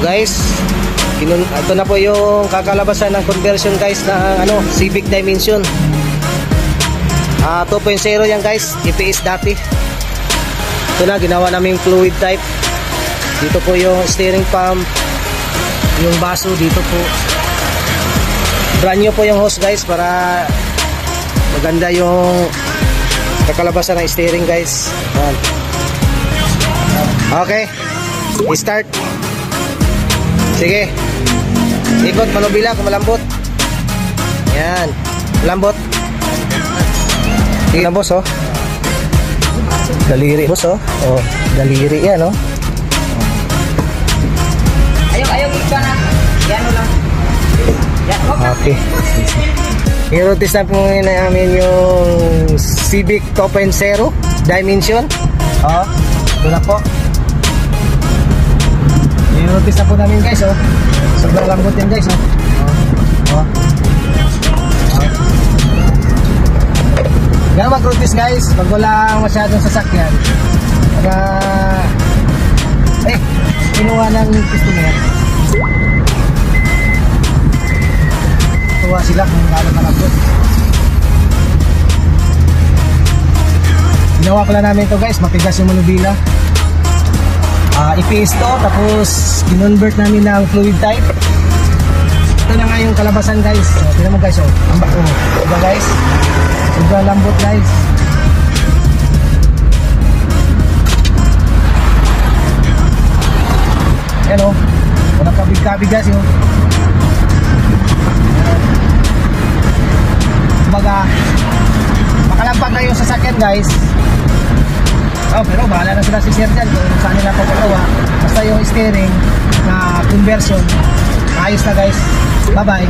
Guys, ito na po yung kakalabasan ng conversion guys ng Civic Dimension. 2.0 yan guys, EPS dati. Ito na, ginawa namin fluid type. Dito po yung steering pump, yung baso dito po. Brand new po yung hose guys para maganda yung kakalabasan ng steering guys. Okay, start. Sige, ikot, manubila kung malambot. Yan, malambot. Sige na boss, oh. Daliri boss, oh. Oh, daliri yan, oh. Ayaw ka na. Yan lang. Okay. I-rotis na po namin yung Civic 2.0 Dimension. Oh, ito na po. I-rotis na po namin guys, oh. Sobrang lambot yan guys, oh. Oh. Ganun mag-rotis guys, pag wala masyadong sasakyan. Kinuha ng customer. Tuwa sila kung gano'n kalambot. Ginawa pala namin ito guys, matigas yung manubila. EPS to, tapos kinonvert namin ng fluid type. Ito na nga yung kalabasan guys. Tignan mo guys, oh. Diba guys? Sobrang lambot guys. Yan oh. Walang kabig-kabig guys yun. Kumbaga, makalampag na yung sasakyan guys. Oh, pero bahala na sila si Sir dyan kung saan nila papagawa. Basta yung steering na conversion, ayos na guys. Bye bye.